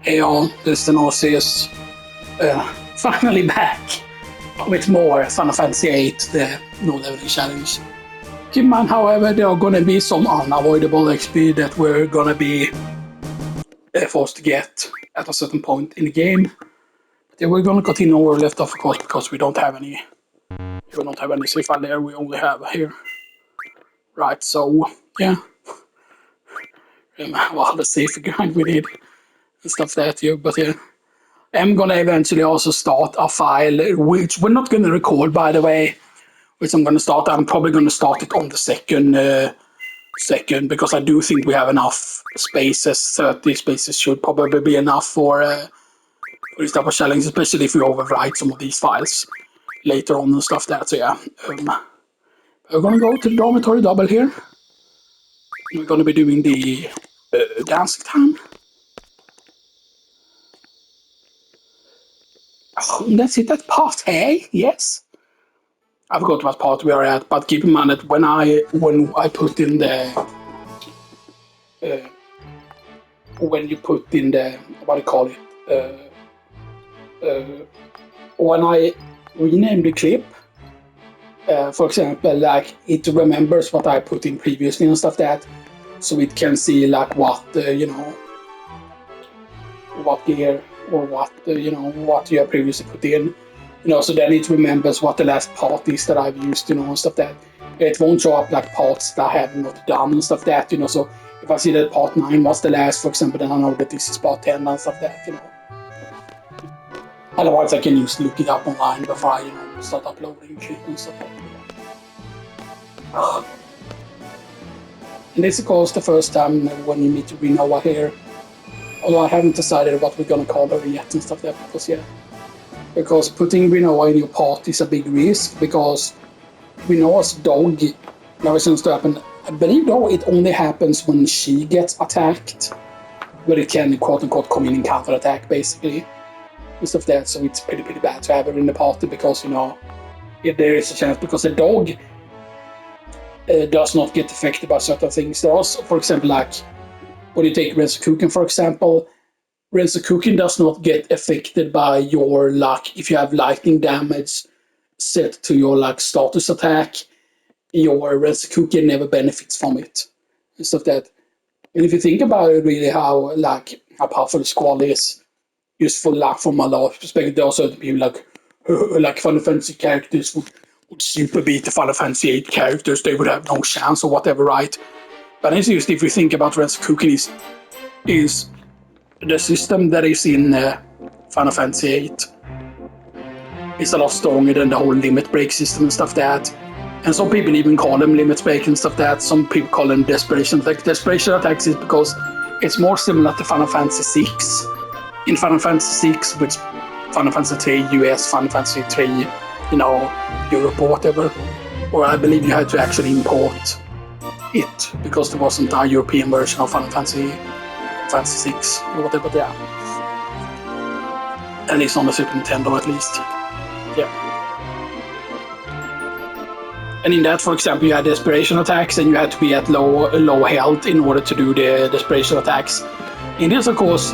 Hey all, this is Xenoxis, finally back with more Final Fantasy VIII, the no leveling challenge. Keep in mind, however, there are gonna be some unavoidable XP that we're gonna be forced to get at a certain point in the game. But yeah, we're gonna continue where we left off, of course, because we don't have any save file there, we only have here. Right, so, yeah. Well, the save grind we did and stuff like that, but yeah. I'm gonna eventually also start a file, which we're not gonna record, by the way, which I'm gonna start. I'm probably gonna start it on the second, because I do think we have enough spaces. 30 spaces should probably be enough for this type of challenge, especially if we overwrite some of these files later on and stuff like that. So yeah, we're gonna go to the dormitory double here. We're gonna be doing the dancing time. Oh, that's it, that's part A, yes. I forgot what part we are at, but keep in mind that when I put in the when you put in the what do you call it when I rename the clip, for example, like it remembers what I put in previously and stuff that, so it can see like what you know, what year or what you know, what you have previously put in. You know, so then it remembers what the last part is that I've used, you know, and stuff that. It won't show up like parts that I have not done and stuff that, you know, so if I see that part 9 was the last, for example, then I know that this is part 10 and stuff that, you know. Otherwise I can just look it up online before I, you know, start uploading shit and stuff like that. And this is of course the first time when you meet Renoa here. Although I haven't decided what we're gonna call her yet and stuff like that, because yeah. Because putting Renoa in your party is a big risk, because Renoa's dog never seems to happen. I believe though it only happens when she gets attacked, where it can quote-unquote come in and counter-attack basically and stuff like that, so it's pretty bad to have her in the party, because you know, if there is a chance, because the dog does not get affected by certain things. There also, for example, like when you take Rensukuken for example, Rensukuken does not get affected by your luck. If you have lightning damage set to your like status attack, your Rensukuken never benefits from it and stuff like that. And if you think about it, really, how powerful the squall is, just for luck from a lot of perspective, there are certain people like Final Fantasy characters would super beat the Final Fantasy VIII characters. They would have no chance or whatever, right? But it's just, if you think about Rensukuken, is the system that is in Final Fantasy VIII is a lot stronger than the whole limit break system and stuff that. And some people even call them limit break and stuff that. Some people call them desperation attacks. Desperation attacks is because it's more similar to Final Fantasy VI. In Final Fantasy VI, which Final Fantasy III US, Final Fantasy III, you know, Europe or whatever. Or I believe you had to actually import it, because there wasn't a European version of Final Fantasy VI or whatever, but yeah. At least on the Super Nintendo, at least. Yeah. And in that, for example, you had desperation attacks, and you had to be at low health in order to do the desperation attacks. In this, of course,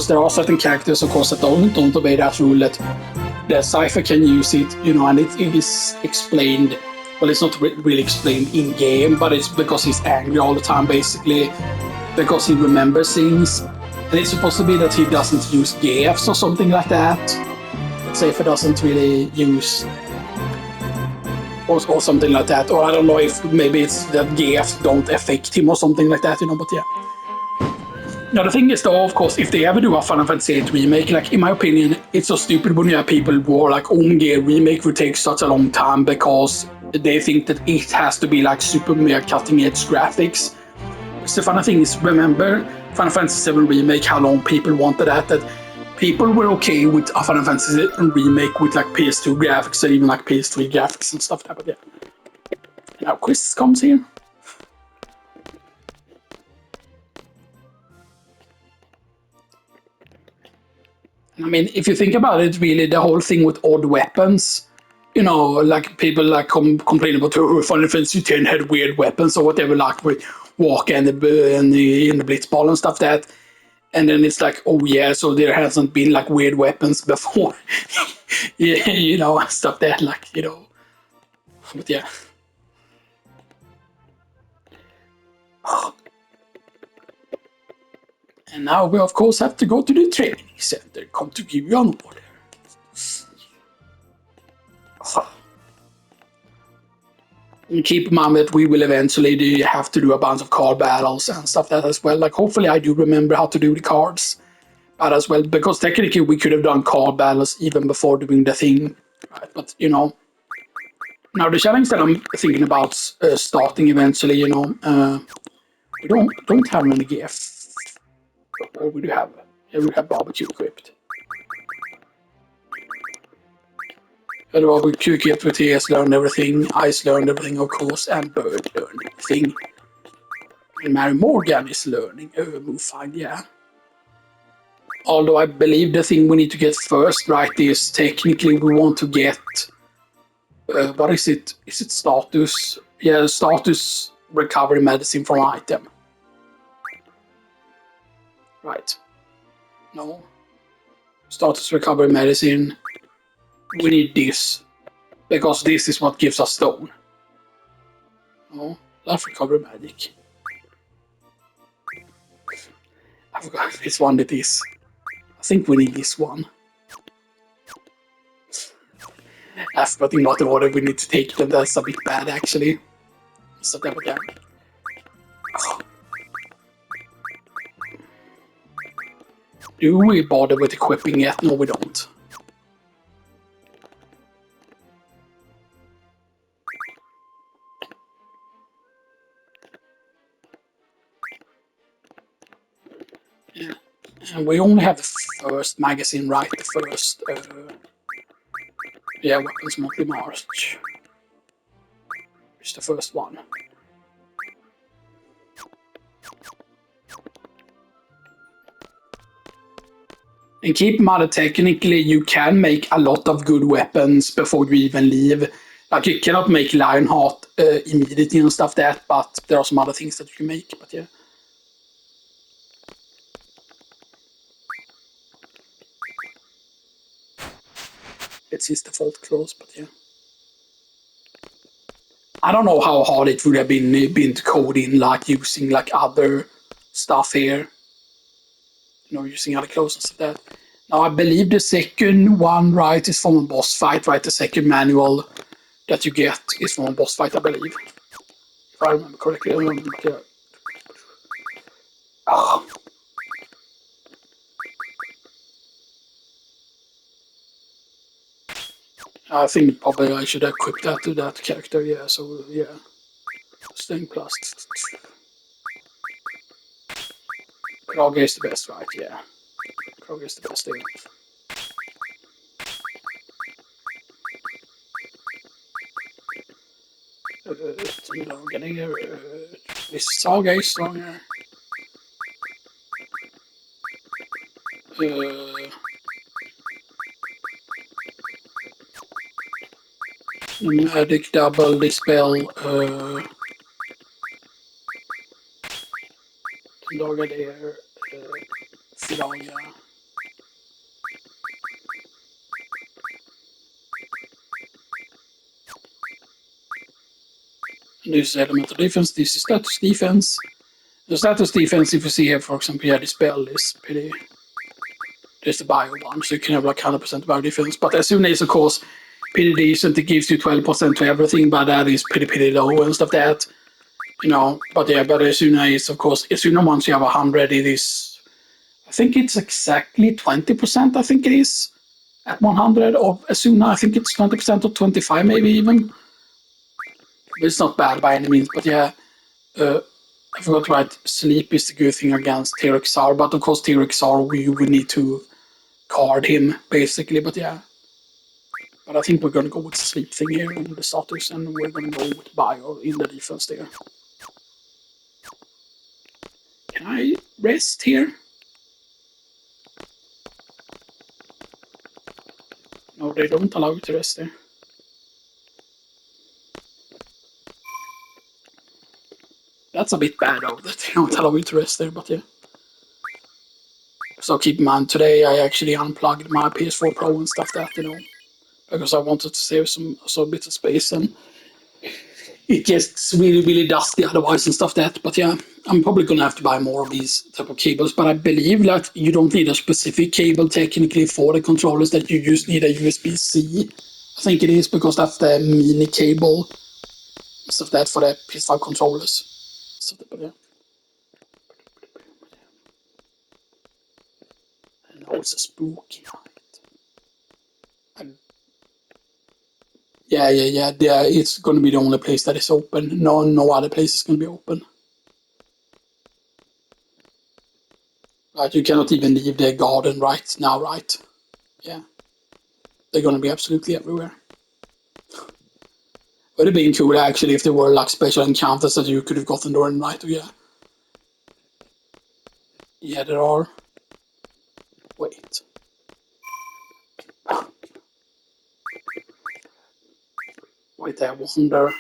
there are certain characters, of course, that don't obey that rule. That Cypher can use it, you know, and it is explained. Well, it's not really explained in game, but it's because he's angry all the time, basically, because he remembers things. And it's supposed to be that he doesn't use GFs or something like that. Cypher doesn't really use, or something like that. Or I don't know if maybe it's that GFs don't affect him or something like that, you know, but yeah. Now the thing is though, of course, if they ever do a Final Fantasy VIII remake, like in my opinion, it's so stupid when you have people who are like, Gear remake will take such a long time because they think that it has to be like super mega cutting edge graphics. The funny thing is, remember Final Fantasy VII remake, how long people wanted that people were okay with a Final Fantasy remake with like PS2 graphics or even like PS3 graphics and stuff like that, but yeah. Now Chris comes here. I mean, if you think about it, really, the whole thing with odd weapons, you know, like people like complain about Final Fantasy X had weird weapons or whatever, like with Walker and the Blitzball and stuff that. And then it's like, oh yeah, so there hasn't been like weird weapons before. Yeah, you know, stuff that like, you know. But yeah. And now we of course have to go to the training center. Come to give you an order. And keep in mind that we will eventually have to do a bunch of card battles and stuff that as well. Like hopefully I do remember how to do the cards. But as well, because technically we could have done card battles even before doing the thing. Right? But you know. Now the challenge that I'm thinking about starting eventually, you know, we don't have any gifts. Or we do have. Yeah, we have barbecue equipped. And barbecue equipped with TS learned everything, Ice learned everything of course, and Bird learned everything. And Mary Morgan is learning move find, yeah. Although I believe the thing we need to get first, right, is technically we want to get what is it? Is it status? Yeah, status recovery medicine from item. Right. No. Status recovery medicine. We need this. Because this is what gives us stone. No. Life recovery magic. I forgot which one it is. I think we need this one. That's but in what order we need to take them. That's a bit bad actually. So that we can. Do we bother with equipping yet? No, we don't. Yeah. And we only have the first magazine, right? The first, yeah, Weapons Monthly March. It's the first one. And keep in mind that technically you can make a lot of good weapons before you even leave. Like you cannot make Lionheart immediately and stuff that, but there are some other things that you can make, but yeah. It's his default close, but yeah. I don't know how hard it would have been to code in like using like other stuff here. You know, using other clothes and stuff like that. Now I believe the second one, right, is from a boss fight, right? The second manual that you get is from a boss fight, I believe. If I remember correctly. Oh. I think probably I should equip that to that character, yeah, so yeah. Sting plus. Krog is the best, right? Yeah. Krog is the best thing. Getting this Saga is stronger. Magic double dispel. Dagar där. Filanga. This is elemental defense. This is status defense. The status defense, if you see here, for example, yeah, dispel is pretty. There's the bio one, so you can have like 100% bio defense. But as soon as, of course, pretty decent, it gives you 12% to everything, but that is pretty low and stuff that. You know, but yeah, but as soon as, of course, as soon as once you have 100, it is. I think it's exactly 20%. I think it is at 100, or as soon as I think it's 20% or 25, maybe even. It's not bad by any means, but yeah. I forgot right. Sleep is the good thing against T-Rexar, but of course T-Rexar we would need to card him basically. But yeah, but I think we're gonna go with sleep thing here in the status, and we're gonna go with bio in the defense there. Can I rest here? No, they don't allow you to rest there. That's a bit bad though that they don't allow you to rest there, but yeah. So keep in mind, today I actually unplugged my PS4 Pro and stuff that, because I wanted to save some bit of space, and it gets really, really dusty otherwise and stuff that. But yeah, I'm probably gonna have to buy more of these type of cables. But I believe that you don't need a specific cable technically for the controllers, that you just need a USB-C. I think it is, because that's the mini cable stuff that for the PS5 controllers. So, but yeah. I know it's a spooky night. Yeah. It's going to be the only place that is open. No other place is going to be open. Right, you cannot even leave the garden right now, right? Yeah. They're going to be absolutely everywhere. Would have been cool actually if there were like special encounters that you could have gotten during the night. Yeah. Yeah, there are. Wait. Wait, I wonder.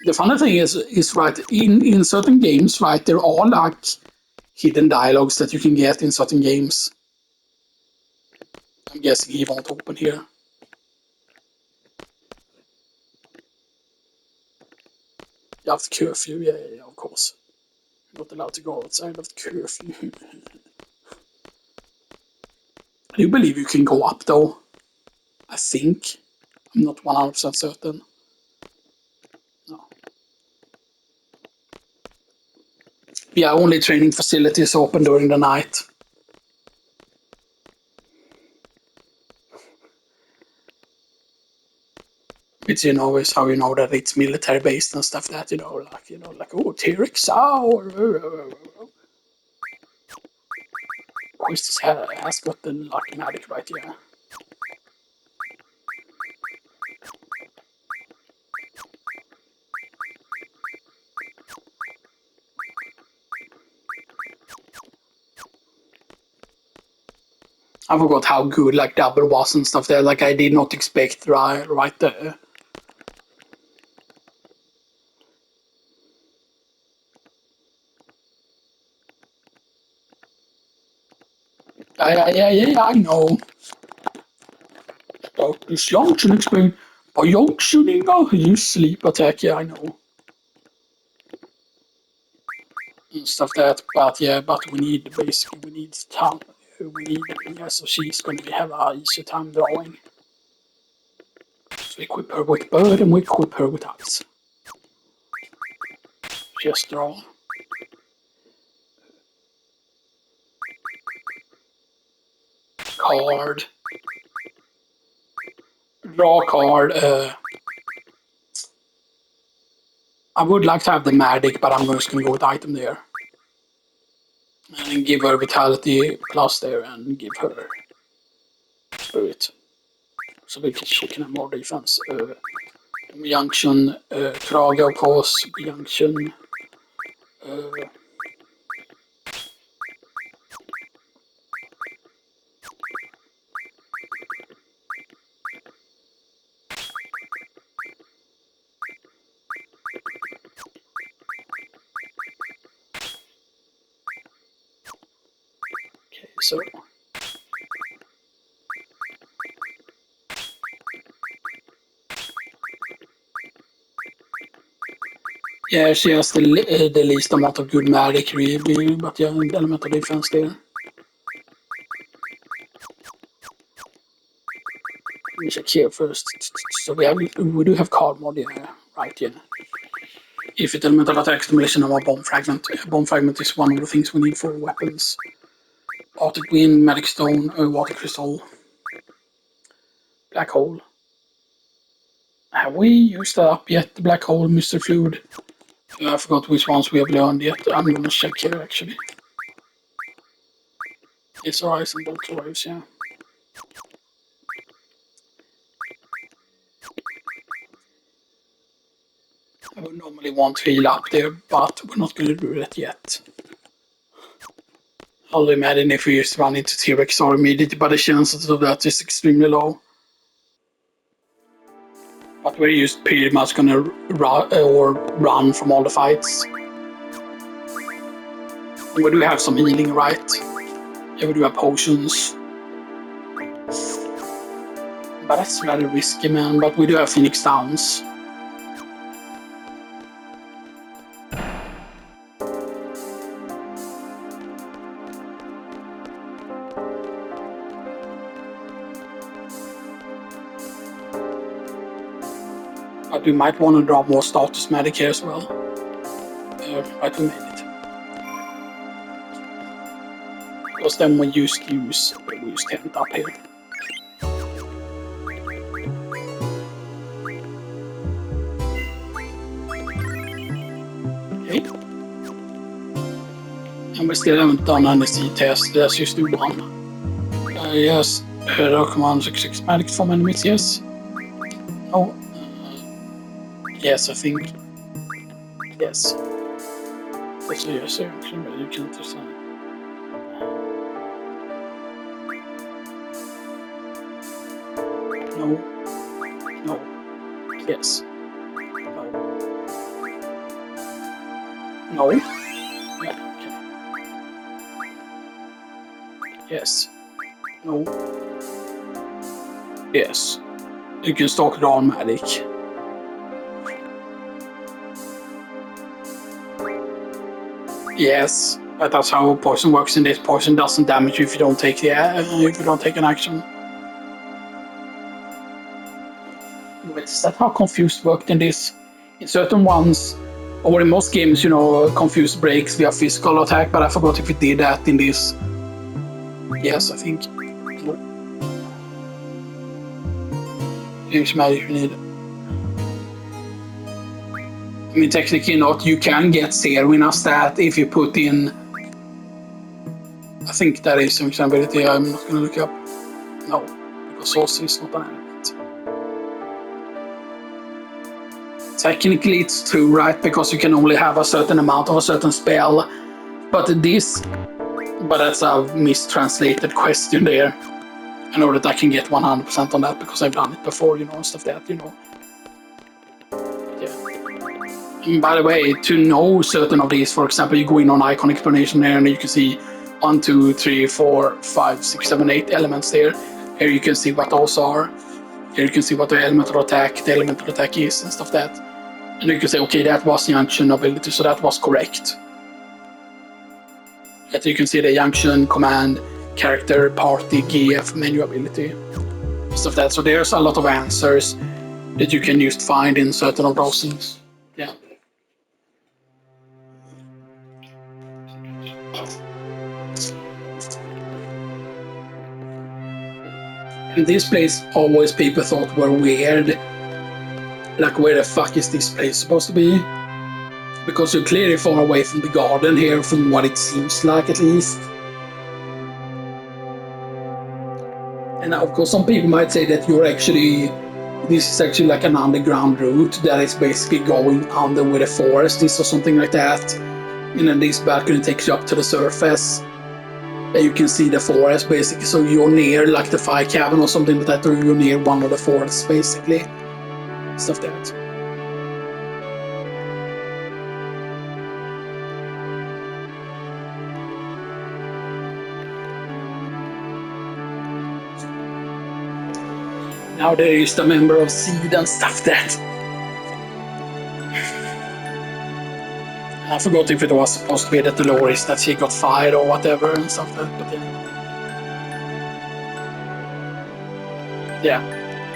The funny thing is right, in certain games, right, there are like hidden dialogues that you can get in certain games. I'm guessing he won't open here. You have the curfew, yeah, of course. Not allowed to go outside of the curfew. I do believe you can go up though. I think. I'm not 100% certain. No. Yeah, only training facilities open during the night. Which is how you know that it's military based and stuff that, like oh, T-Rex Quest has got the lucky magic right here. I forgot how good like double was and stuff there. Like I did not expect right there. Yeah, I know. Dr. Junction explain. By junctioning, you sleep attack. Yeah, I know. And stuff that, but yeah, but we need time. So she's going to have a easier time drawing. So we equip her with bird and we equip her with ice. Just draw. Card. Draw card. I would like to have the magic, but I'm just going to go with item there. And give her vitality plus there and give her spirit. So she can have more defense. Junction, Krage of course, Junction. Okay, so. Yeah, she has the least amount of good magic really, but yeah, elemental defense there. Let me check here first. So we do have card mod, yeah, right, yeah. If it elemental attacks, demolition of a bomb fragment. A bomb fragment is one of the things we need for weapons. Arctic Wind, Magic Stone, Water Crystal, Black Hole. Have we used that up yet? The Black Hole, Mr. Fluid. I forgot which ones we have learned yet. I'm gonna check here actually. It's Rise and Bolt Waves, yeah. I would normally want to heal up there, but we're not gonna do that yet. I'll imagine if we just run into T-Rex or immediately, but the chances of that is extremely low. But we're just pretty much gonna run from all the fights. We do have some healing, right? Yeah, we do have potions. But that's very risky, man. But we do have Phoenix Downs. But we might want to draw more status medic here as well. Right, we made it. Because then we use 10 up here. Okay. And we still haven't done any C tests, let's just do one. Yes, command 66 medic from enemies, yes. No. Yes, I think. Yes. Also, yes, actually, you can't decide. No. No. Yes. No. No. Yeah, okay. Yes. No. Yes. You can start the medic. Yes, but that's how poison works in this. Poison doesn't damage you if you don't take an action. Wait, is that how Confused worked in this? In certain ones, or in most games, you know, Confused breaks via physical attack, but I forgot if it did that in this. Yes, I think. No. Change magic if you need. I mean, technically not. You can get zero in a stat if you put in. I think that is some ability. I'm not going to look up. No, because Saucy is not an element. Technically, it's true, right? Because you can only have a certain amount of a certain spell. But that's a mistranslated question there. I know that I can get 100% on that because I've done it before, you know, and stuff that, you know. By the way, to know certain of these, for example, you go in on icon explanation there and you can see 1, 2, 3, 4, 5, 6, 7, 8 elements there. Here you can see what those are. Here you can see what the elemental attack is and stuff that. And you can say, okay, that was Junction ability, so that was correct. And you can see the Junction, command, character, party, GF, menu ability, stuff that. So there's a lot of answers that you can just find in certain of those things. Yeah. And this place always people thought were weird. Like, where the fuck is this place supposed to be? Because you're clearly far away from the garden here, from what it seems like at least. And of course, some people might say that this is actually like an underground route that is basically going under where the forest is or something like that. And then this balcony takes you up to the surface. And you can see the forest basically, so you're near like the fire cabin or something like that, or you're near one of the forests basically. Stuff that. Now there is the member of Seed and stuff that. I forgot if it was supposed to be that Dolores that she got fired or whatever and stuff like that, but yeah.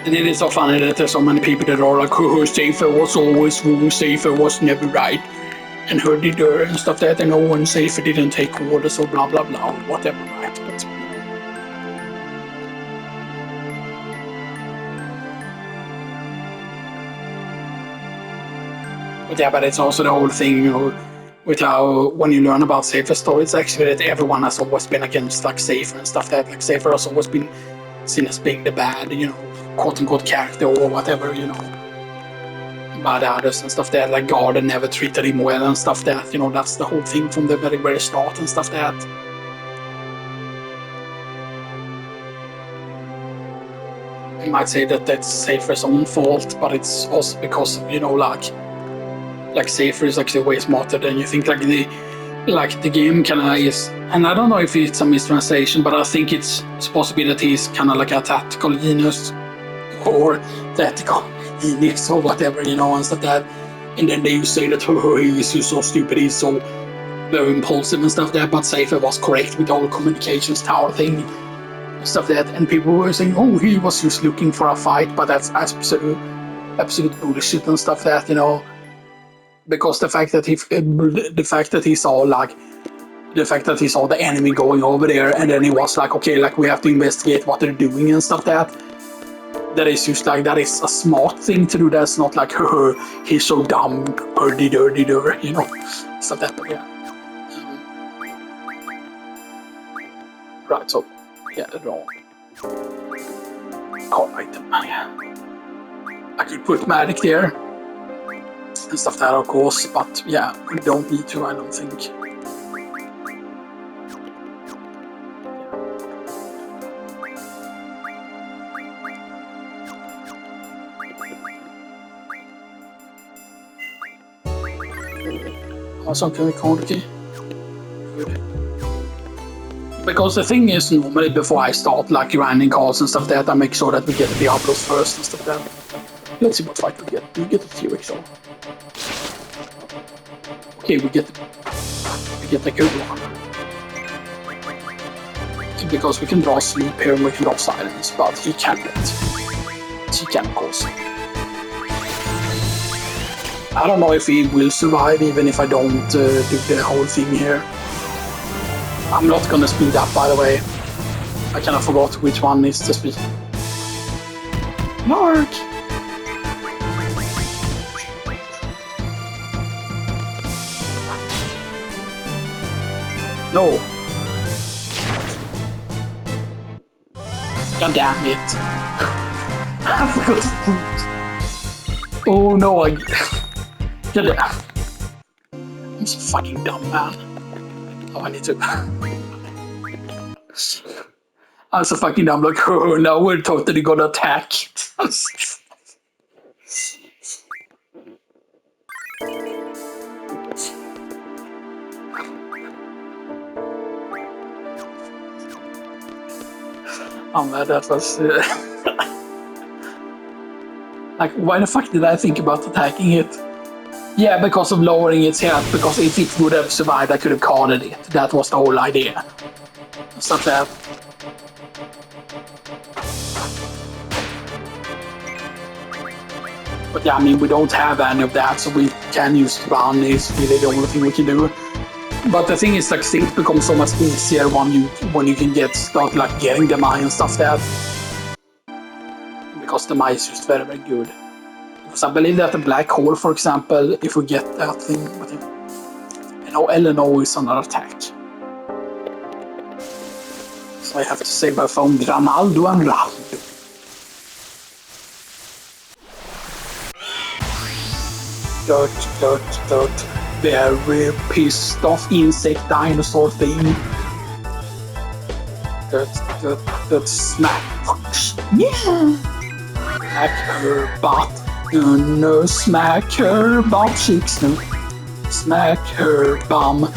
And it is so funny that there's so many people that are like, oh, Safer was always wrong, Safer was never right, and her did her and stuff like that, and no one Safer didn't take orders or blah blah blah, whatever, right? But yeah, but it's also the whole thing, you know, with how when you learn about Safer story, it's actually that everyone has always been against like Safer and stuff like that. Like Safer has always been seen as being the bad, you know, quote-unquote character or whatever, you know, by the others and stuff that, like Garden never treated him well and stuff that, you know, that's the whole thing from the very, very start and stuff that. You might say that that's Safer's own fault, but it's also because, you know, like Safer is actually way smarter than you think. Like like the game kind of is, and I don't know if it's a mistranslation, but I think it's supposed to be that he's kind of like a tactical genius or tactical genius or whatever, you know, and stuff that. And then they say that he's so stupid, he's so very impulsive and stuff that. But Seifer was correct with the whole communications tower thing, stuff that. And people were saying, oh, he was just looking for a fight, but that's absolute bullshit and stuff that, you know. Because the fact that he saw the enemy going over there, and then he was like, okay, like we have to investigate what they're doing and stuff that is just like, that is a smart thing to do. That's not like, he's so dumb, dirty, you know, stuff that. But yeah, right. So yeah, wrong call item. Yeah, I could put magic there and stuff that, of course, but yeah, we don't need to, I don't think. Awesome, can we code key? Good. Because the thing is, normally before I start like grinding cards and stuff that, I make sure that we get the Diablos first and stuff that. Let's see what fight we get. Do we get the T-Rex or? Okay, we get the good one. Because we can draw sleep here and we can draw silence, but he can't. He can, of course. I don't know if he will survive even if I don't do the whole thing here. I'm not gonna speed up, by the way. I kind of forgot which one is the speed. Mark! No. God damn it. I forgot to put. Oh no, I... Get it. I'm so fucking dumb, man. Oh, I need to... I'm so fucking dumb, like, oh, now we're totally gonna attack. Oh man, that was... like, why the fuck did I think about attacking it? Yeah, because of lowering its health, because if it would have survived, I could have carded it. That was the whole idea. Stuff that. But yeah, I mean, we don't have any of that, so we can use run is really the only thing we can do. But the thing is, like, things become so much easier when you can start like getting the Mai and stuff that. Because the Mai is just very, very good. Because I believe that the black hole, for example, if we get that thing, but you know, LNO is under attack. So I have to say my phone, Ronaldo and Ronaldo. Dirt. Very pissed off insect dinosaur thing. That smack. Yeah! Smack her butt. No, smack her butt cheeks. No. Smack her bum.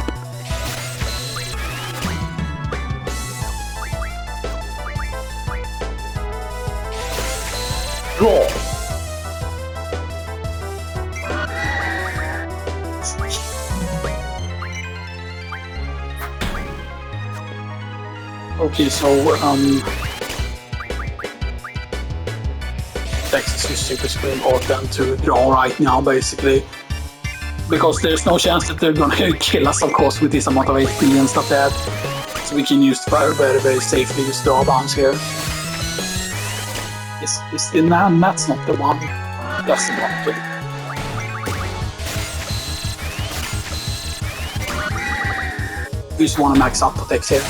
Draw. Okay, so text is super important to draw right now, basically, because there's no chance that they're gonna kill us, of course, with this amount of HP and stuff like that. So we can use very, very, very safely use draw bounce here. Is the man? That's not the one. That's the one. We just want to max out protect here.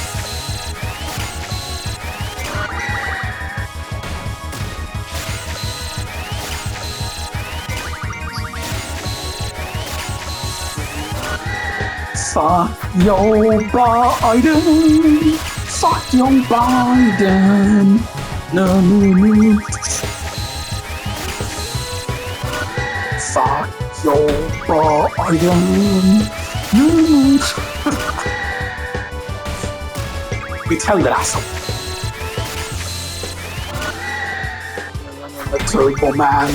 Fuck your Biden. Fuck your Biden. No. Fuck your Biden. Mitt händer alltså. Turbo Man.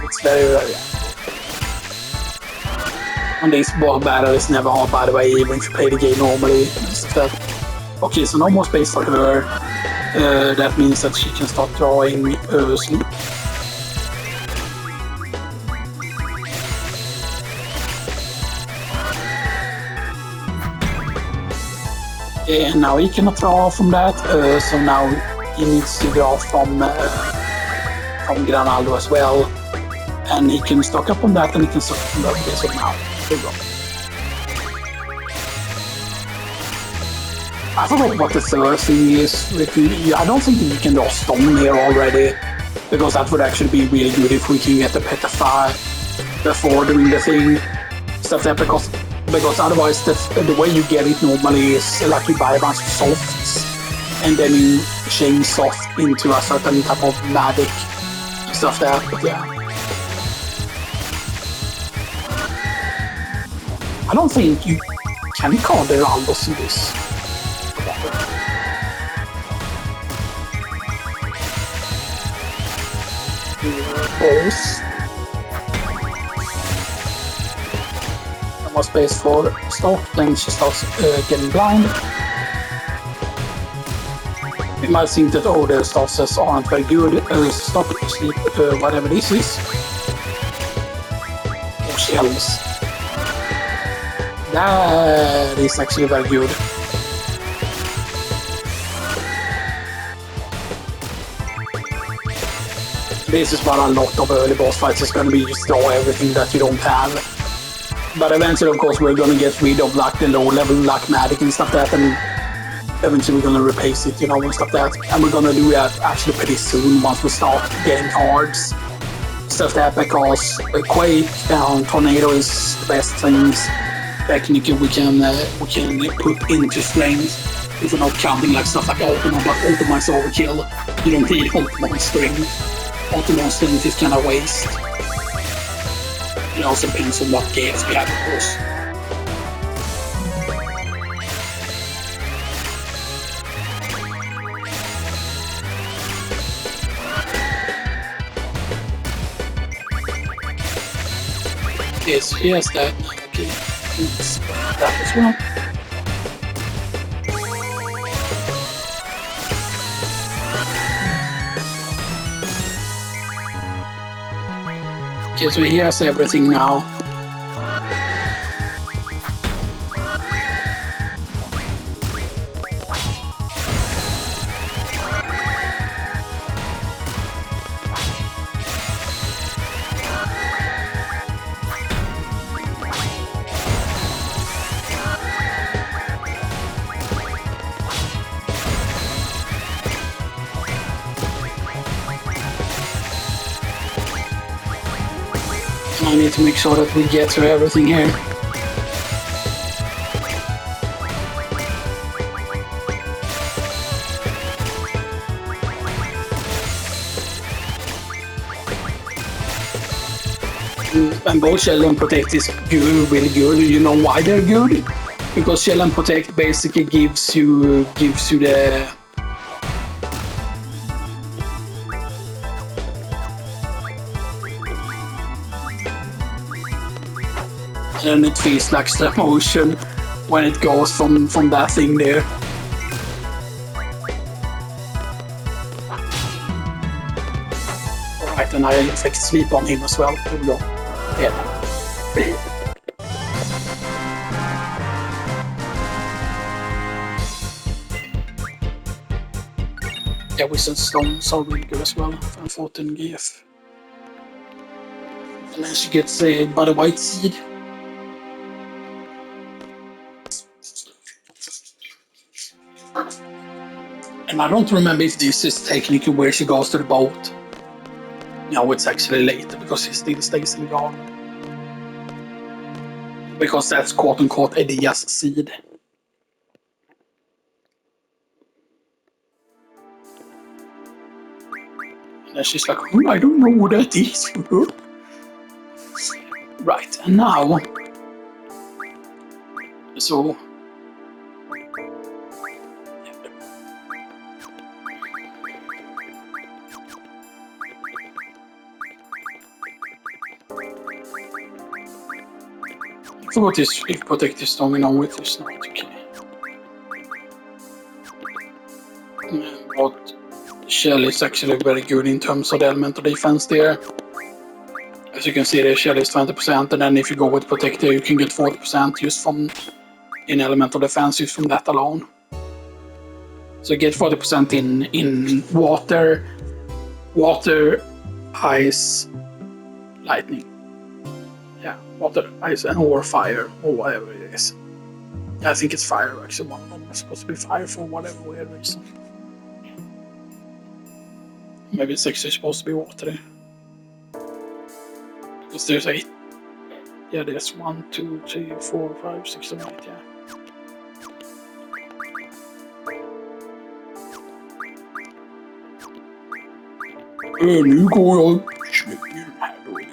It's very and these boss battles never hard, by the way, even if you play the game normally. Okay, so no more space for her. That means that she can start drawing sleep. And now he cannot draw from that, so now he needs to draw from Granaldo as well. And he can stock up on that, and he can stock up on that. Okay, so now, there we go. I forgot what the third thing is. I don't think you can draw stone here already, because that would actually be really good if we can get the petrify before doing the thing. Stuff that because otherwise the way you get it normally is like you buy a bunch of softs and then you change soft into a certain type of magic stuff there. But yeah. I don't think you can call the Raldos in this. Balls. No more space for stock, then she starts getting blind. You might think that all the statuses aren't very good. Stop, sleep, whatever this is. Oh, shells. That is actually very good. This is what a lot of early boss fights is going to be, just draw everything that you don't have. But eventually, of course, we're going to get rid of like the low level like magic and stuff like that, and eventually we're going to replace it, you know, and stuff like that. And we're going to do that actually pretty soon once we start getting cards. Stuff like that, because Quake and Tornado is the best things technically we can put into strength. If we're not counting like stuff like Ultima, but Ultima's overkill. You don't need Ultima strength. Ultimate strength is kind of waste. It also depends on what games we have, of course. Yes, he has that. Okay, let's that as well. Okay, so he has everything now. I need to make sure that we get through everything here. And both Shell and Protect is good, really good. You know why they're good? Because Shell and Protect basically gives you the and it feels like slow motion when it goes from that thing there. Alright, and I inflict sleep on him as well. Here we go. Yeah. Yeah, Wizard Stones are really good as well. From 14 GF. And then she gets by the White Seed. And I don't remember if this is technically where she goes to the boat. No, it's actually later because she still stays in the garden. Because that's quote-unquote Edia's seed. And she's like, oh, I don't know what that is. Right, and now, so I forgot if protective stone on with is not okay. But shell is actually very good in terms of the elemental defense there. As you can see, the shell is 20%, and then if you go with protector, you can get 40% just from in elemental defense just from that alone. So you get 40% in water, ice, lightning. Yeah, water, ice, and or fire, or whatever it is. I think it's fire actually. One of them is supposed to be fire for whatever weird reason. Maybe it's actually supposed to be water. Because there's 8. Yeah, there's 1, 2, 3, 4, 5, 6, 7, 8, yeah. Nu går jag och slänger den här då igen.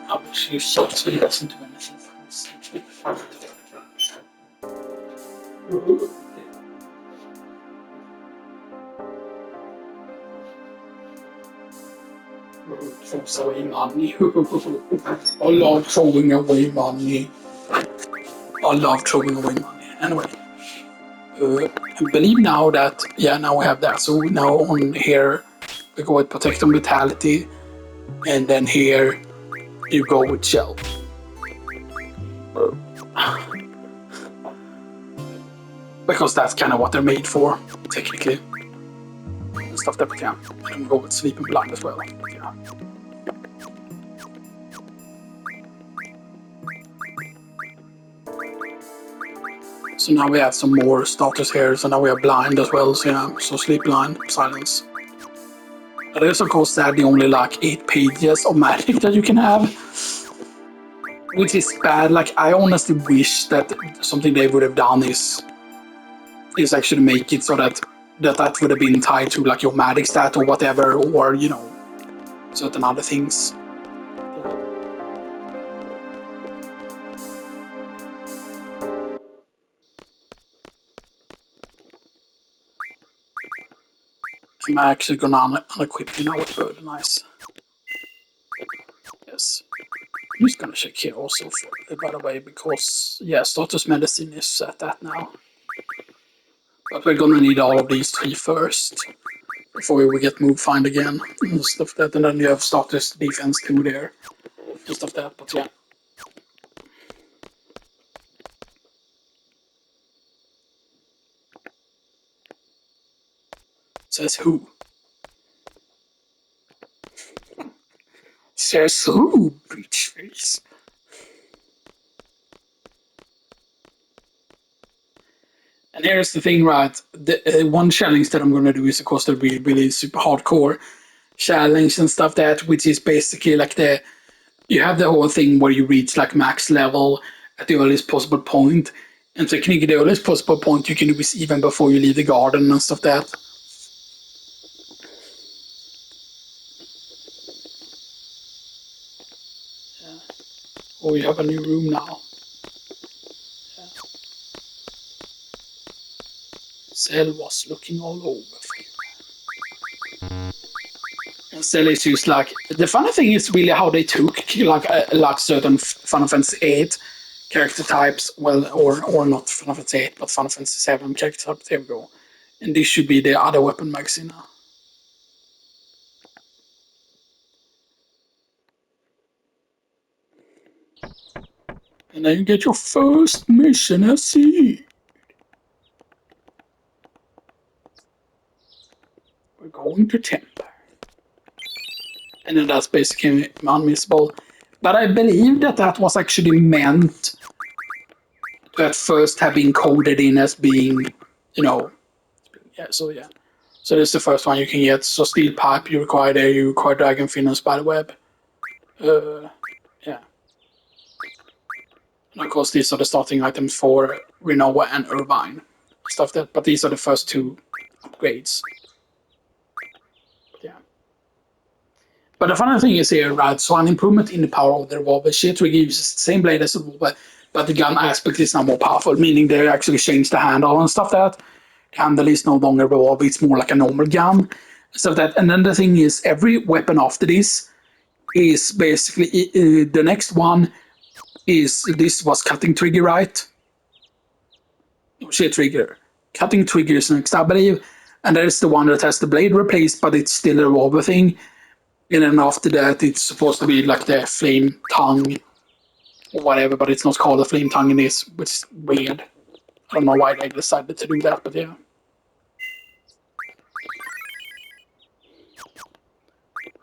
Alldeles just så att jag inte med sin throws away money. I love throwing away money. I love throwing away money. Anyway, I believe now that, yeah, now we have that. So now on here, we go with Protect on Vitality, and then here you go with Shell. Because that's kind of what they're made for, technically. And stuff that we can. And go with Sleeping Blind as well. Yeah. So now we have some more starters here. So now we have Blind as well. So yeah, so Sleep Blind, Silence. But there's of course sadly only like 8 pages of magic that you can have. Which is bad. Like I honestly wish that something they would have done is actually make it so that would have been tied to like your magic stat or whatever, or you know, certain other things. I'm actually gonna unequip you now with Bird. Nice. Yes. I'm just gonna check here also, by the way, because yeah, status medicine is at that now. But we're gonna need all of these 3 first before we get move find again and stuff that, and then you have status defense 2 there and stuff that. But yeah. Says who? Says who? Breach face. And here's the thing, right? The one challenge that I'm going to do is, of course, the really super hardcore challenge and stuff that, which is basically like you have the whole thing where you reach like max level at the earliest possible point, and technically the earliest possible point you can do is even before you leave the garden and stuff that. Yeah. Oh, you have a new room now. Cell was looking all over for you. And Cell is just like, the funny thing is really how they took like certain Final Fantasy VIII character types, well, or not Final Fantasy VIII, but Final Fantasy VII character type. There we go. And this should be the other weapon magazine now. And then you get your first mission at sea. We're going to Temper. And then that's basically unmissable. But I believe that was actually meant to at first have been coded in as being, you know, yeah, so yeah. So this is the first one you can get. So Steel Pipe you require there, you require Dragon Fin and Spiderweb. Yeah. And of course these are the starting items for Renoa and Irvine. Stuff that, but these are the first 2 upgrades. Yeah. But the funny thing is here, right? So an improvement in the power of the revolver. Shear trigger uses the same blade as the revolver, but the gun aspect is now more powerful, meaning they actually changed the handle and stuff like that. The handle is no longer revolver, it's more like a normal gun. So that, and then the thing is, every weapon after this is basically the next one is this was cutting trigger, right? Shear trigger. Cutting trigger is next, I believe. And that is the one that has the blade replaced, but it's still a revolver thing. And then after that, it's supposed to be like the flame tongue or whatever, but it's not called a flame tongue in this, which is weird. I don't know why they decided to do that, but yeah.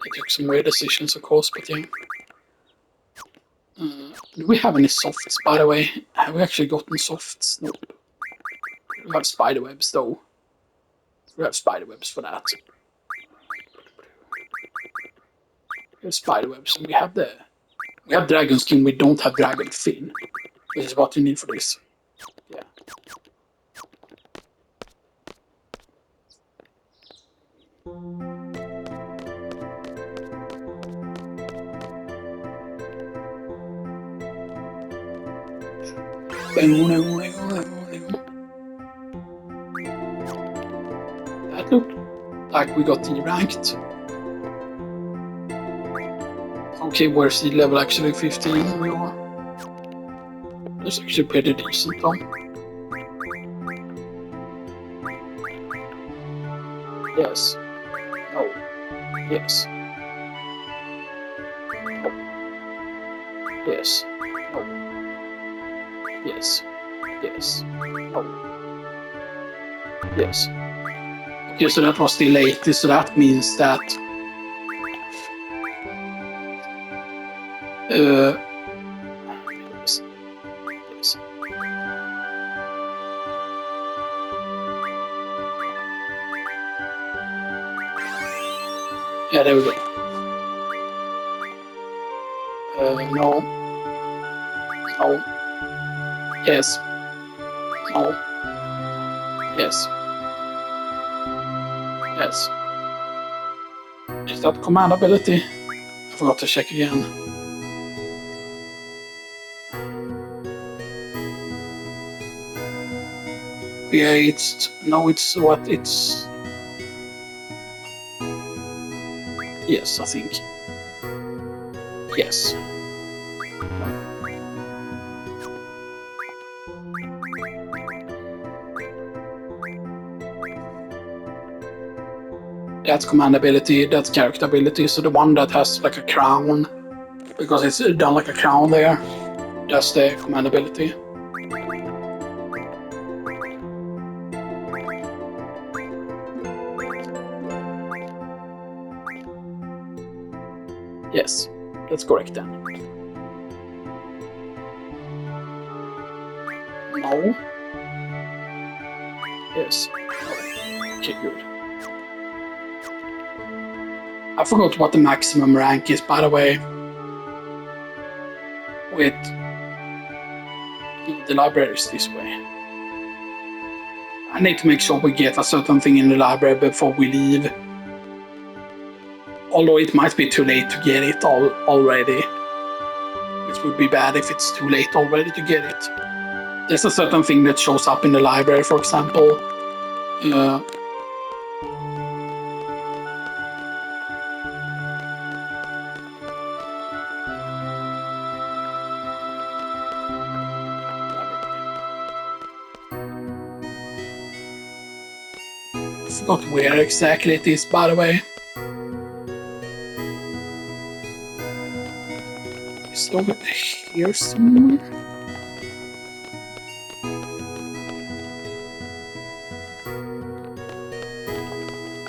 They took some weird decisions, of course, but yeah. Do we have any softs, by the way? Have we actually gotten softs? No. We have spiderwebs, though. We have spiderwebs for that. We have spiderwebs, and we have dragon skin. We don't have dragon fin, which is what you need for this. Yeah. That looked like we got ranked. Okay, where's the level actually? 15 we are. That's actually pretty decent, though. Yes. No. Yes. No. Yes. No. Yes. Yes. No. Yes. Okay, so that was the latest, so that means that yes. Yes. Yeah, there we go. No. No. Yes. No. Yes. Yes. Is that command ability? I forgot to check again. Yeah, it's what it's. Yes, I think. Yes. That's command ability, that's character ability. So the one that has like a crown, because it's done like a crown there, that's the command ability. Yes, that's correct then. No. Yes. No. Okay, good. I forgot what the maximum rank is, by the way. With the libraries this way. I need to make sure we get a certain thing in the library before we leave. Although it might be too late to get it already. It would be bad if it's too late already to get it. There's a certain thing that shows up in the library, for example. I forgot where exactly it is, by the way. It's over here somewhere.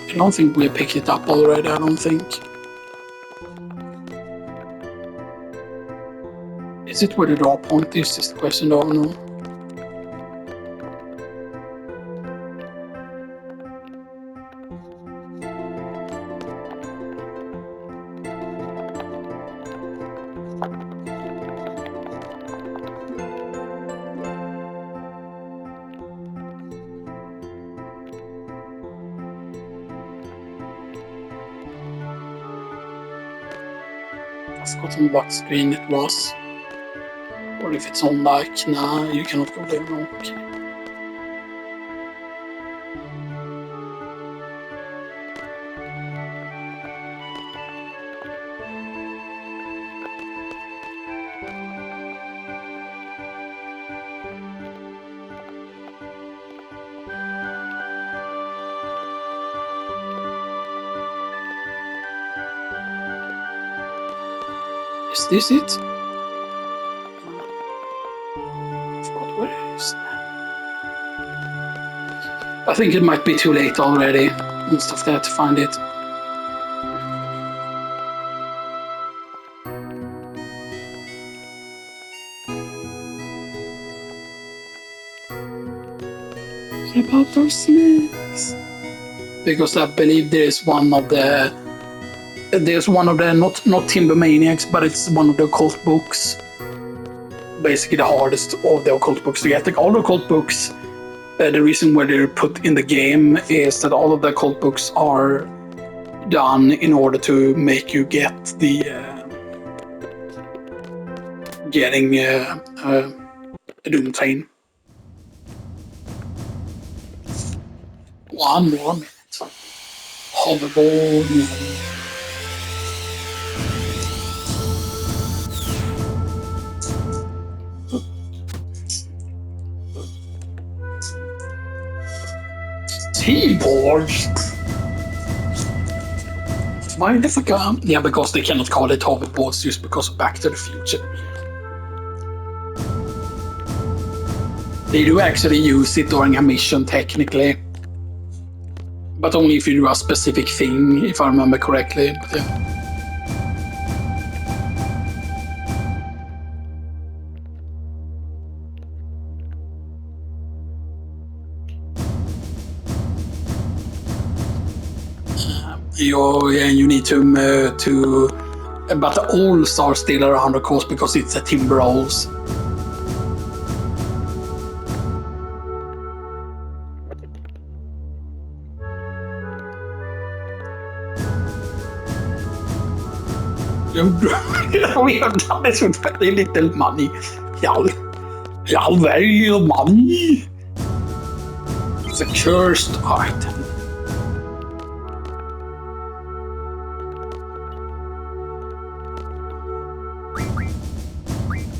I don't think we picked it up already, I don't think. Is it where the draw point is the question, though? No. forgot on what screen it was. Or if it's on like, nah, you cannot go there, no. Okay. Is this it? I forgot where it is. I think it might be too late already and stuff there to find it. What about those snakes? Because I believe there's one of the not Timber Maniacs, but it's one of the occult books. Basically the hardest of the occult books to get. Like all the occult books, the reason why they're put in the game is that all of the occult books are done in order to make you get the getting a Doom Train. 1 more minute. Hoverboard. Keyboards. Why the fuck? Yeah, because they cannot call it hoverboards just because of Back to the Future. They do actually use it during a mission, technically. But only if you do a specific thing, if I remember correctly. But yeah. You need to but the Alls are still around, of course, because it's a Timber Alls. We have done this with very little money. Yeah, very little money. It's a cursed item.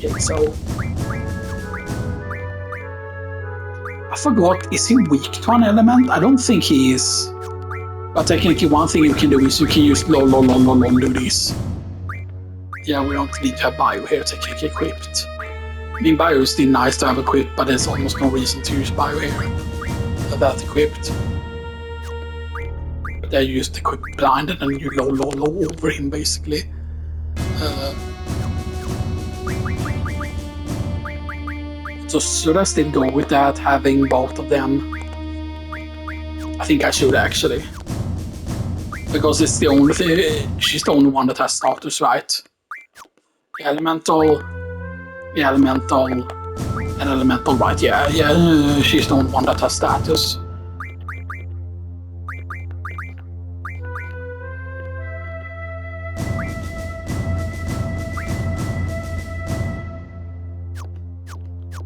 Yeah, so I forgot, is he weak to an element? I don't think he is. But technically one thing you can do is you can use do this. Yeah, we don't need to have bio here technically equipped. I mean, bio is still nice to have equipped, but there's almost no reason to use bio here. That equipped. But there you just equip blinded and you low over him basically. So should I still go with that, having both of them? I think I should actually. Because it's the only thing, she's the only one that has status, right? The elemental, and elemental, right? Yeah, she's the only one that has status.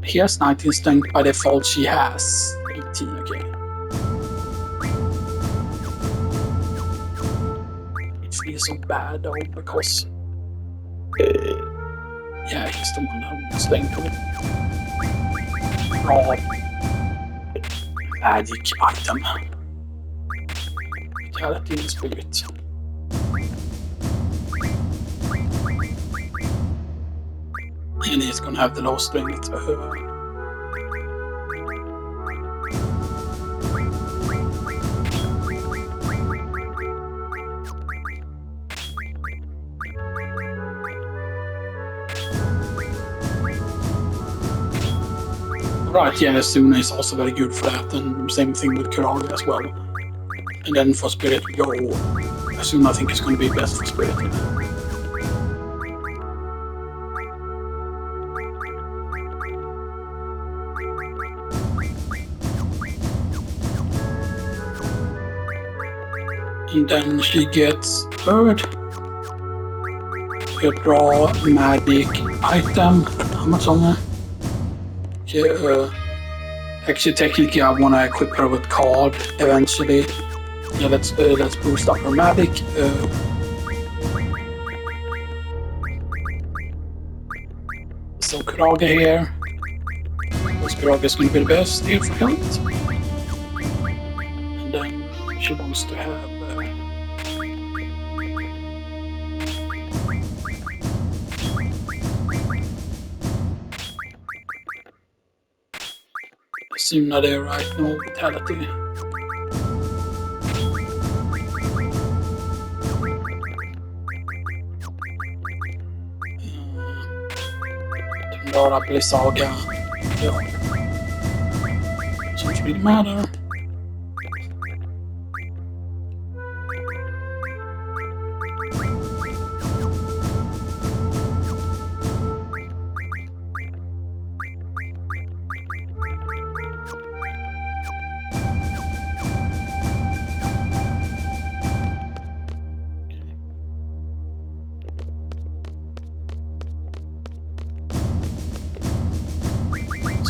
He has 19 strength by default, she has 18, okay. It feels so bad though, because yeah, he's the one that has strength with raw magic item. Vitality and spirit. And he's gonna have the low strength. Right, yeah, Suna is also very good for that, and same thing with Kuragi as well. And then for Spirit, we go. Suna I think is going to be best for Spirit. And then she gets Bird. Draw magic item. How much on there? Okay, actually, technically, I want to equip her with card eventually. Yeah, let's boost up her magic. So Kraga here. This Kraga is going to be the best here for health. And then she wants to have. Assume that they're right, no vitality. Röra Blisaga. Ja. Doesn't really matter.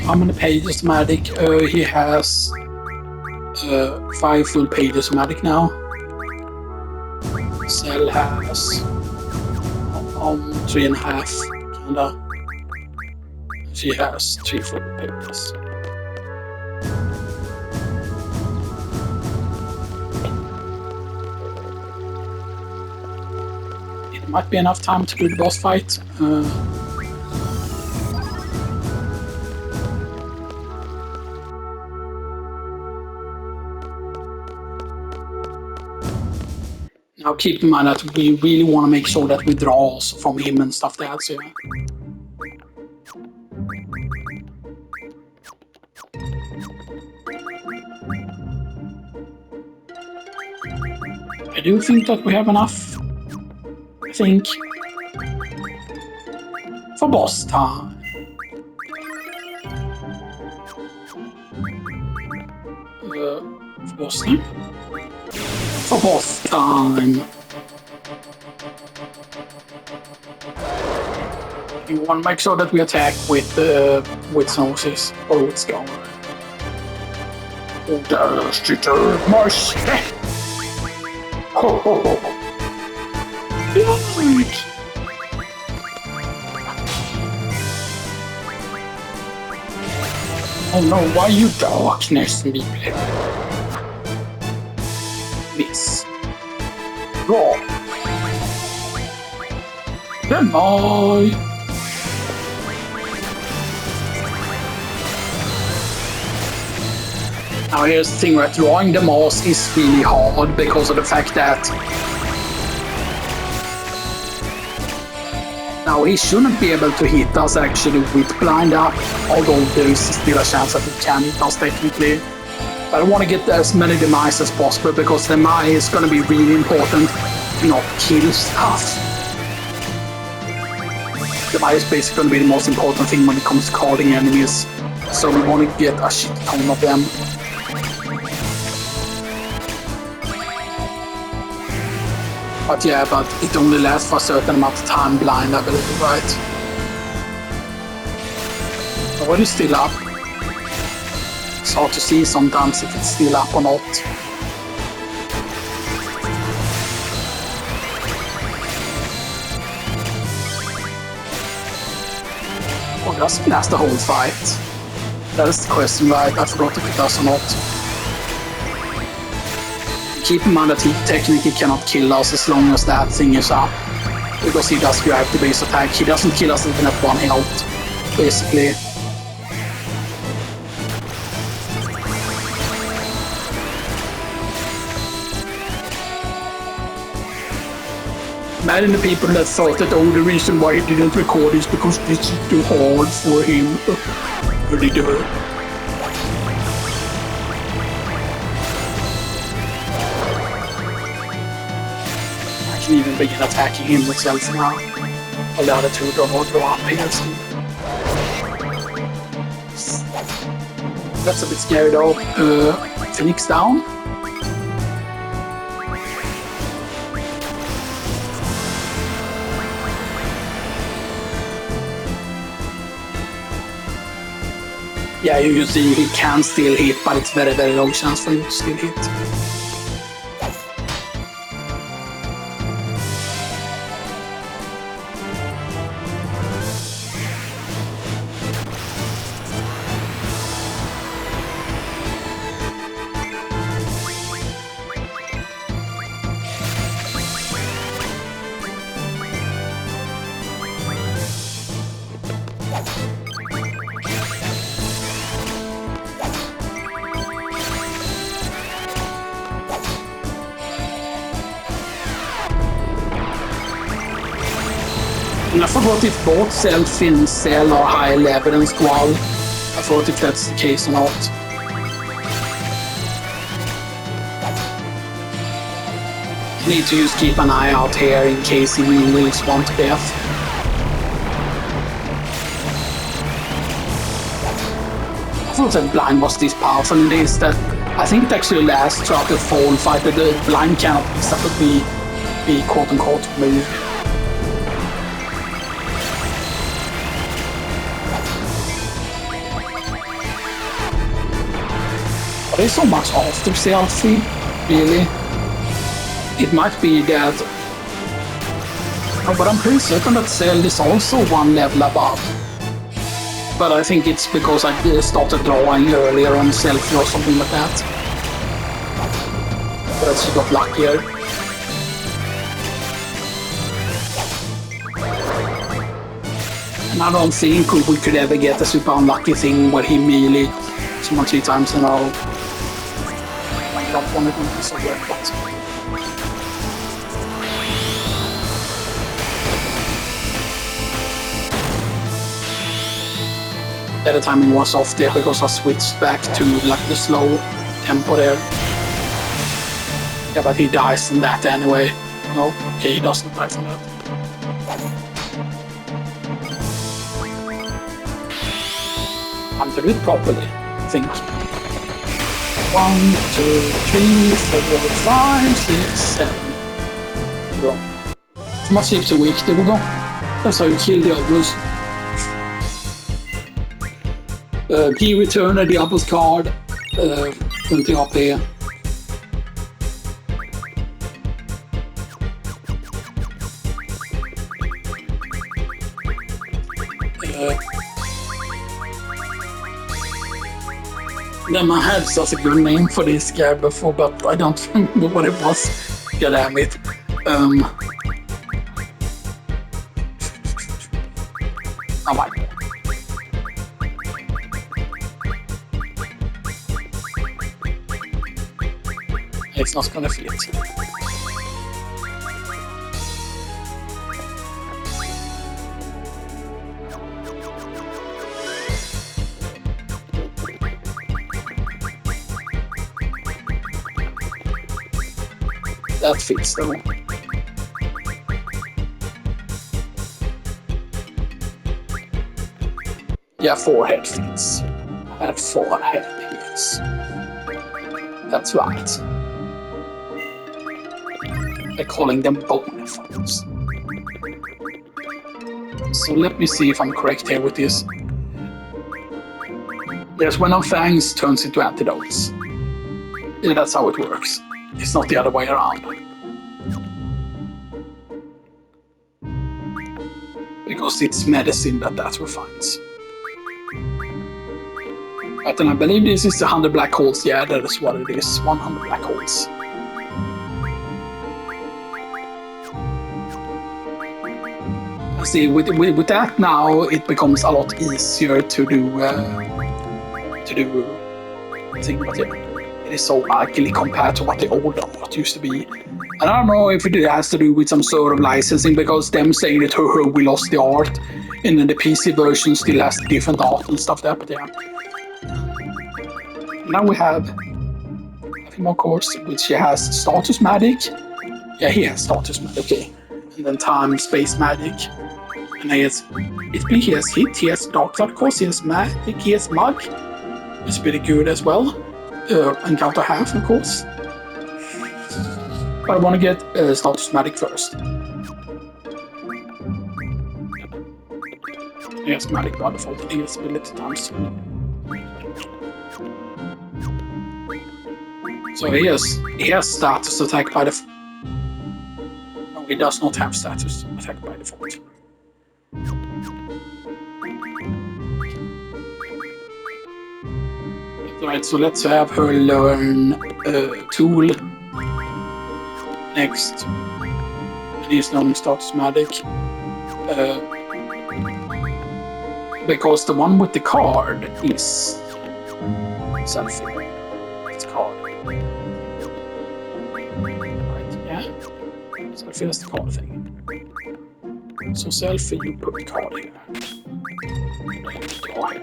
How many pages magic? He has 5 full pages magic now. Cell has 3.5 kinda. She has 3 full pages. It might be enough time to do the boss fight. Now keep in mind that we really want to make sure that we draw also from him and stuff like that, so yeah. I do think that we have enough, I think, for boss time. For boss time? For boss time. You want to make sure that we attack with Xenoxis or with Skull. Understitter Marsh. Ho ho ho. Right. Oh no, why you darkness me? Miss. Raw. Goodbye. Now here's the thing, right? Drawing the mask is really hard because of the fact that now he shouldn't be able to hit us actually with blind up, although there is still a chance that he can hit us technically. I don't want to get as many demise as possible because demise is going to be really important to not kill stuff. Demise is basically going to be the most important thing when it comes to carding enemies, so we want to get a shit ton of them. But yeah, but it only lasts for a certain amount of time blind, I believe, right? Or is still up? It's hard to see sometimes if it's still up or not. Oh, does it last the whole fight? That is the question, right? I forgot if it does or not. Keep in mind that he technically cannot kill us as long as that thing is up. Because he does grab the base attack. He doesn't kill us even at 1 health, basically. Imagine the people that thought that the only reason why he didn't record is because this is too hard for him. Really do it. I can even begin attacking him myself now. All the other two draw up here. That's a bit scary though. Phoenix down. Yeah, you can see he can still hit, but it's very, very low chance for him to still hit. And I forgot if both Cell, Fin, Cell are higher level than Squall. I forgot if that's the case or not. Need to just keep an eye out here in case he will spawn to death. I thought that blind was this powerful in this that I think it actually lasts throughout the full fight, that the blind cannot be quote unquote moved. But there's so much after selfie, really. It might be that, but I'm pretty certain that Cell is also one level above. But I think it's because I started drawing earlier on selfie or something like that. But she got luckier. And I don't think we could ever get a super unlucky thing where he melee someone 3 times in a row. I don't want to do this over, but... The timing was off there because I switched back to like the slow tempo there. Yeah, but he dies from that anyway. No, okay, he doesn't die from that. I'm to do it properly, I think. 1, 2, 3, 4, 5, 6, 7. Bra. Too much sleep a week, there we go. That's how you kill the others. He returned the Diablo's card, 20 AP. Then I had such a good name for this guy before, but I don't remember what it was. God damn it. Oh my. It's not gonna fit. That fits though. Yeah, 4 head fits. I had 4 head fits. That's right. They're calling them bone phones. So let me see if I'm correct here with this. Yes, when our fangs turns into antidotes. Yeah, that's how it works. It's not the other way around. Because it's medicine that refines. But then I believe this is the 100 black holes. Yeah, that is what it is. 100 black holes. See, with that now, it becomes a lot easier to do thing, but it is so ugly compared to what the old art used to be. And I don't know if it has to do with some sort of licensing, because them saying that we lost the art, and then the PC version still has different art and stuff there, but yeah. Now we have a few more course, which he has status magic. Yeah, he has status magic, okay. And then time, space magic. And he has HP, he has hit, he has dark side course, he has magic, he has mug. It's pretty good as well. And counter half, of course. But I want to get status magic first. He has magic by default, and he has ability times 2. So he has status attack by default. No, he does not have status attack by default. Right, so let's have her learn tool next. And he's learning status magic. Because the one with the card is selfie. It's card. Right, yeah. Selfie is the card thing. So selfie, you put card here. Draw here. Right.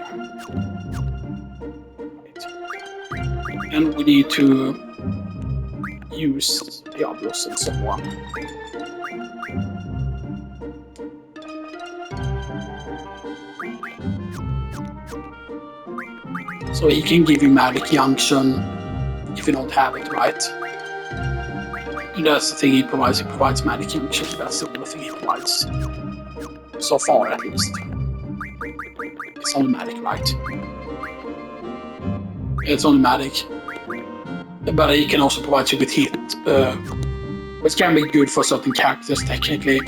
And we need to use Diablos and so on. So he can give you magic junction if you don't have it, right? And that's the thing he provides magic junction. That's the only thing he provides. So far, at least. It's only magic, right? It's only magic. But he can also provide you with hit, which can be good for certain characters, technically.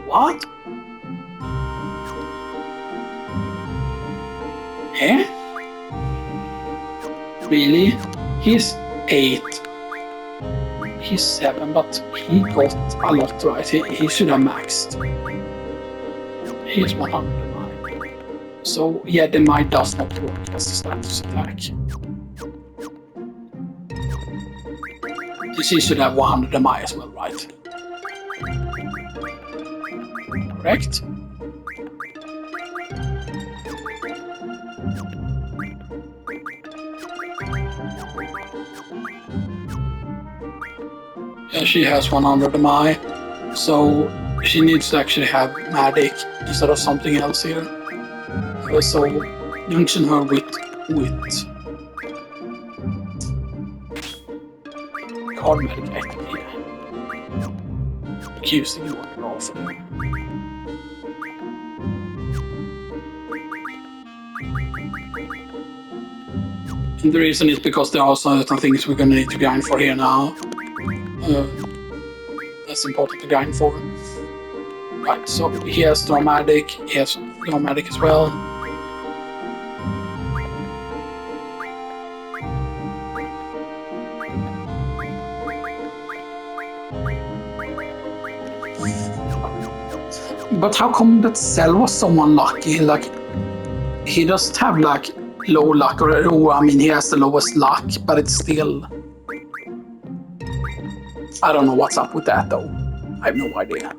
What? Eh? Really? He's 8. He's 7, but he got a lot right. He should have maxed. He's 109. So yeah, the might does not work as a status attack. He should have 100 MI as well, right? Correct? Yeah, she has 100 MI, so she needs to actually have magic instead of something else here. So junction her with card medic active. Accusing you on off. And the reason is because there are certain things we're gonna need to grind for here now. That's important to grind for. Right, so he has dramatic, he has dramatic as well. But how come that Cell was so unlucky? Like, he doesn't have like low luck, or I mean, he has the lowest luck, but it's still. I don't know what's up with that though. I have no idea.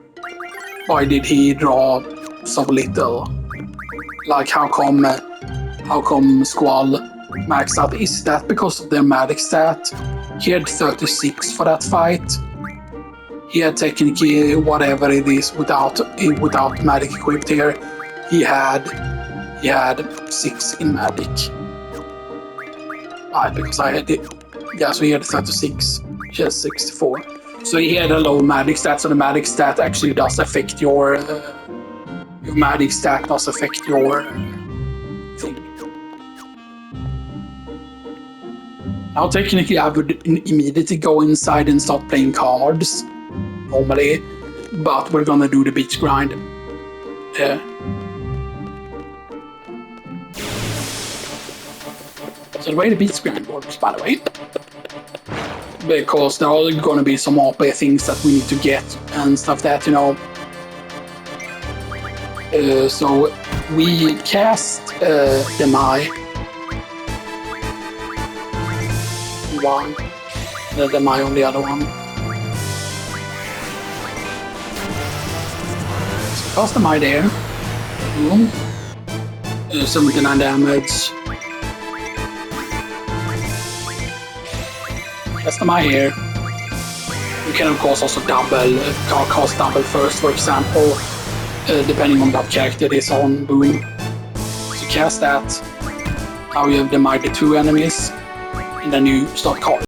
Why did he draw so little? Like, how come Squall maxed out? Is that because of their magic stat? He had 36 for that fight. He had technically whatever it is without magic equipped here. He had 6 in magic. Right, because I had it. Yeah, so he had 36. She has 64. So he had a low magic stat, so the magic stat actually does affect your magic stat does affect your thing. Now technically I would immediately go inside and start playing cards normally, but we're gonna do the beach grind. So the way the beach grind works, by the way, because there are going to be some OP things that we need to get and stuff that, you know. So we cast the Mai one, the Mai on the other one. So cast the Mai there. Boom. 79 damage. Cast the Mai here. You can of course also cast double first, for example, depending on what character it is on. Boom. So cast that. Now you have the Mighty 2 enemies, and then you start calling.